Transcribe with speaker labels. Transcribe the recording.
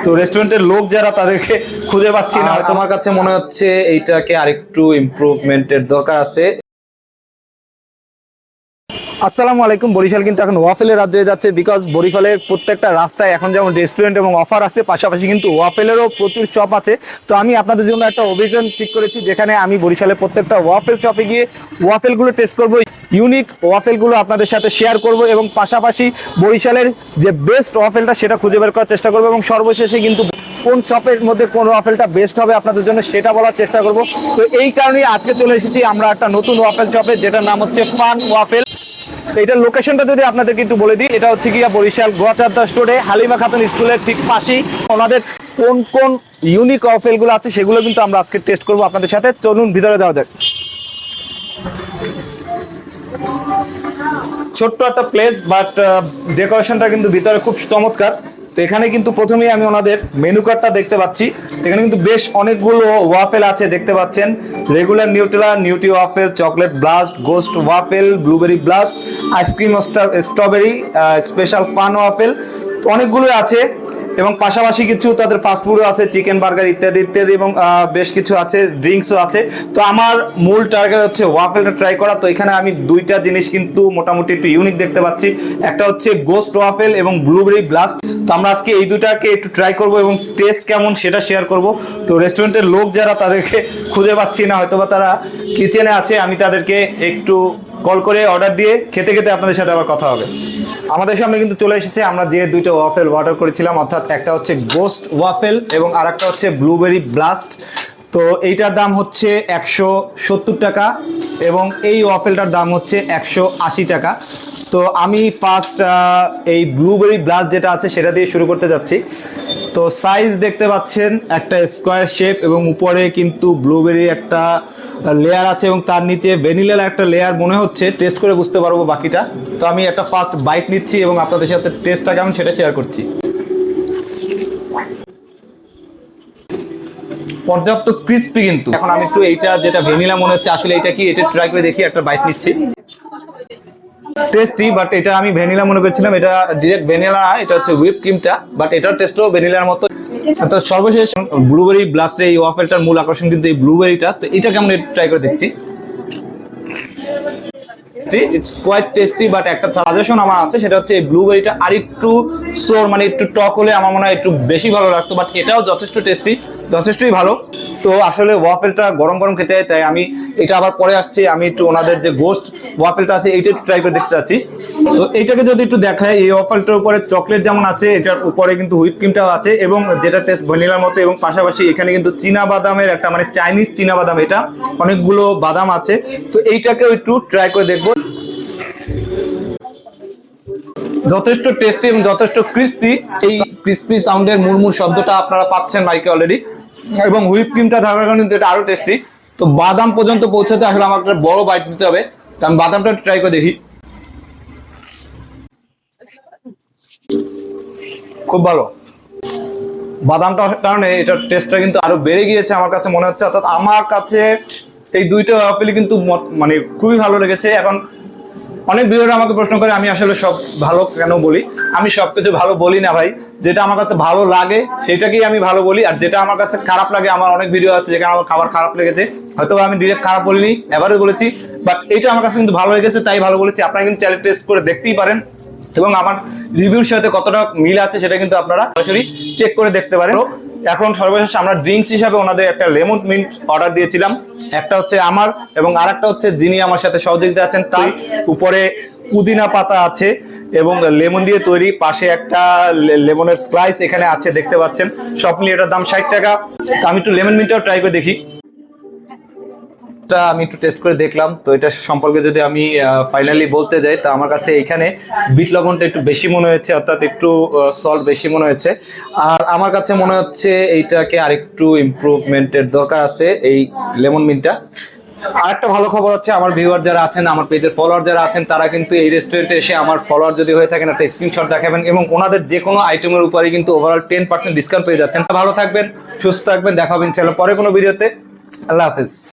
Speaker 1: তো রেস্টুরেন্টের লোক যারা তাদেরকে খুঁজে পাচ্ছি না। তোমার কাছে মনে হচ্ছে এইটাকে আরেকটু ইমপ্রুভমেন্টের দরকার আছে। আসসালামু আলাইকুম। বরিশাল কিন্তু এখন ওয়াফেলের রাজ্য হয়ে যাচ্ছে, বিকজ বরিশালের প্রত্যেকটা রাস্তায় এখন যেমন রেস্টুরেন্ট এবং অফার আছে, পাশাপাশি কিন্তু ওয়াফেলেরও প্রচুর শপ আছে। তো আমি আপনাদের জন্য একটা অভিযান ঠিক করেছি, যেখানে আমি বরিশালের প্রত্যেকটা ওয়াফেল শপে গিয়ে ওয়াফেলগুলো টেস্ট করব, ইউনিক ওয়াফেলগুলো আপনাদের সাথে শেয়ার করব এবং পাশাপাশি বরিশালের যে বেস্ট ওয়াফেলটা সেটা খুঁজে বের করার চেষ্টা করব এবং সর্বশেষে কিন্তু কোন শপের মধ্যে কোন ওয়াফেলটা বেস্ট হবে আপনাদের জন্য সেটা বলার চেষ্টা করব। তো এই কারণেই আজকে চলে এসেছি আমরা একটা নতুন ওয়াফেল শপে, যেটার নাম হচ্ছে ফান ওয়াফেল। এটার লোকেশনটা যদি আপনাদেরকে একটু বলে দিই, এটা হচ্ছে গিয়া বরিশাল গোয়াচারদা স্টোরে হালিমা খাতুন স্কুলের ঠিক পাশেই। ওনাদের কোন কোন ইউনিক ওয়াফেলগুলো আছে সেগুলো কিন্তু আমরা আজকে টেস্ট করব আপনাদের সাথে। চলুন ভিতরে যাওয়া যাক। ছোট্ট একটা প্লেস, বাট ডেকোরেশনটা কিন্তু ভিতরে খুব চমৎকার। তো এখানে কিন্তু প্রথমেই আমি ওনাদের মেনু কার্ডটা দেখতে পাচ্ছি। এখানে কিন্তু বেশ অনেকগুলো ওয়াফেল আছে দেখতে পাচ্ছেন। Regular Nutrela, nutty waffle, chocolate blast, ghost waffle, blueberry blast, ice cream strawberry, special fun waffle, তো অনেকগুলো আছে। এবং পাশাপাশি কিছু তাদের ফাস্টফুডও আছে, চিকেন বার্গার ইত্যাদি ইত্যাদি, এবং বেশ কিছু আছে, ড্রিঙ্কসও আছে। তো আমার মূল টার্গেট হচ্ছে ওয়াফেলটা ট্রাই করা। তো এখানে আমি দুইটা জিনিস কিন্তু মোটামুটি একটু ইউনিক দেখতে পাচ্ছি। একটা হচ্ছে গোস্ট ওয়াফেল এবং ব্লুবেরি ব্লাস্ট। তো আমরা আজকে এই দুটাকে একটু ট্রাই করব এবং টেস্ট কেমন সেটা শেয়ার করব। তো রেস্টুরেন্টের লোক যারা তাদেরকে খুঁজে পাচ্ছি না, হয়তোবা তারা কিচেনে আছে, আমি তাদেরকে একটু কল করে অর্ডার দিয়ে খেতে খেতে আপনাদের সাথে আবার কথা হবে। আমাদের সামনে কিন্তু চলে এসেছে আমরা যে দুইটা ওয়াফেল অর্ডার করেছিলাম, অর্থাৎ একটা হচ্ছে গোস্ট ওয়াফেল এবং আরেকটা হচ্ছে ব্লুবেরি ব্লাস্ট। তো এইটার দাম হচ্ছে 170 টাকা এবং এই ওয়াফেলটার দাম হচ্ছে 180 টাকা। তো আমি ফার্স্ট এই ব্লুবেরি ব্লাস্ট যেটা আছে সেটা দিয়ে শুরু করতে যাচ্ছি। তো সাইজ দেখতে পাচ্ছেন একটা স্কোয়ার শেপ এবং উপরে কিন্তু ব্লুবেরি একটা লেয়ার আছে এবং তার নিচে ভ্যানিলার একটা লেয়ার মনে হচ্ছে। টেস্ট করে বুঝতে পারবো বাকিটা। তো আমি একটা ফার্স্ট বাইট নিচ্ছি এবং আপনাদের সাথে টেস্টটা কেমন সেটা শেয়ার করছি। পর্যাপ্ত ক্রিস্পি কিন্তু। এখন আমি একটু এইটা যেটা ভ্যানিলা মনে হচ্ছে, আসলে এটা কি, এটা ট্রাই করে দেখি। একটা বাইট নিচ্ছি। টেস্টি, বাট এটা আমি ভ্যানিলা মনে করছিলাম, এটা ডিরেক্ট ভ্যানিলা না, এটা হচ্ছে হুইপ ক্রিমটা, বাট এটার টেস্টও ভ্যানিলার মতো। তো সর্বশেষ ব্লুবেরি ব্লাস্টের এই ওয়াফেলটার মূল আকর্ষণ কিন্তু এই ব্লুবেরিটা। তো এটা কেমন ট্রাই করে দেখছি। ইটস কোয়াইট টেস্টি, বাট একটা সাজেশন আমার আছে, সেটা হচ্ছে এই ব্লুবেরিটা আর একটু সোর, মানে একটু টক হলে আমার মনে হয় একটু বেশি ভালো লাগতো, বাট এটাও যথেষ্ট টেস্টি, যথেষ্টই ভালো। তো আসলে ওয়াফেলটা গরম গরম খেতে হয়, তাই আমি এটা আবার পরে আসছি। আমি একটু ওনাদের যে গোস্ট ওয়াফেলটা আছে এইটা একটু ট্রাই করে দেখতে চাচ্ছি। তো এইটাকে যদি একটু দেখায়, এই ওয়াফেলটার উপরে চকলেট যেমন আছে, এটার উপরে কিন্তু হুইপ ক্রিমটাও আছে এবং যেটা টেস্ট ভ্যানিলার মতো, এবং পাশাপাশি এখানে কিন্তু চীনা বাদামের একটা, মানে চাইনিজ চীনা বাদাম, এটা অনেকগুলো বাদাম আছে। তো এইটাকেও একটু ট্রাই করে দেখবো। যথেষ্ট টেস্টি এবং যথেষ্ট ক্রিস্পি। এই ক্রিস্পি সাউন্ডের মুরমুর শব্দটা আপনারা পাচ্ছেন মাইকে অলরেডি, এবং হুইপ ক্রিমটা থাকার কারণে এটা আরো টেস্টি। তো বাদাম পর্যন্ত পৌঁছাতে আসলে আমাকে একটা বড় বাইট দিতে হবে। তো আমি বাদামটা ট্রাই করে দেখি। খুব ভালো। বাদামটার কারণে এটার টেস্টটা কিন্তু আরো বেড়ে গিয়েছে আমার কাছে মনে হচ্ছে। অর্থাৎ আমার কাছে এই দুইটা ওয়াফেলই কিন্তু মানে খুবই ভালো লেগেছে। এখন অনেক ভিডিওরা আমাকে প্রশ্ন করে আমি আসলে সব ভালো কেন বলি। আমি সবকিছু ভালো বলি না ভাই, যেটা আমার কাছে ভালো লাগে সেটাকেই আমি ভালো বলি, আর যেটা আমার কাছে খারাপ লাগে, আমার অনেক ভিডিও আছে যেখানে আমার খাবার খারাপ লেগেছে, হয়তো আমি ডিরেক্ট খারাপ বলিনি, এভারেজ বলেছি, বাট এইটা আমার কাছে কিন্তু ভালো লেগেছে তাই ভালো বলেছি। আপনারা কিন্তু চ্যানেল টেস্ট করে দেখতেই পারেন এবং আমার রিভিউর সাথে কতটা মিল আছে সেটা কিন্তু আপনারা সরাসরি চেক করে দেখতে পারেন। এখন সর্বশেষ আমরা ড্রিঙ্কস হিসাবে ওনাদের একটা লেমন মিন্ট অর্ডার দিয়েছিলাম। একটা হচ্ছে আমার এবং আরেকটা হচ্ছে যিনি আমার সাথে সহযোগিতা আছেন তার। উপরে পুদিনা পাতা আছে এবং লেমন দিয়ে তৈরি, পাশে একটা লেমনের স্লাইস এখানে আছে দেখতে পাচ্ছেন। সব মিলিয়ে এটার দাম 60 টাকা। তো আমি একটু লেমন মিন্টটাও ট্রাই করে দেখি। আমি একটু টেস্ট করে দেখলাম। তো এটা সম্পর্কে যদি আমি ফাইনালি বলতে যাই, তা আমার কাছে এখানে বিট লবণটা একটু বেশি মনে হয়েছে, অর্থাৎ একটু সল্ট বেশি মনে হচ্ছে। আর আমার কাছে মনে হচ্ছে এইটাকে আরেকটু ইমপ্রুভমেন্টের দরকার আছে, এই লেমন মিন্টটা। আরেকটা ভালো খবর হচ্ছে, আমার ভিউয়ার যারা আছেন, আমার পেজের ফলোয়ার যারা আছেন, তারা কিন্তু এই রেস্টুরেন্টে এসে আমার ফলোয়ার যদি হয়ে থাকেন একটা স্ক্রিনশট দেখাবেন এবং ওনাদের যে কোনো আইটেমের উপরে কিন্তু ওভারঅল 10% ডিসকাউন্ট পেয়ে যাচ্ছেন। ভালো থাকবেন, সুস্থ থাকবেন, দেখা হবে ইনশাআল্লাহ পরে কোনো ভিডিওতে। আল্লাহ হাফেজ।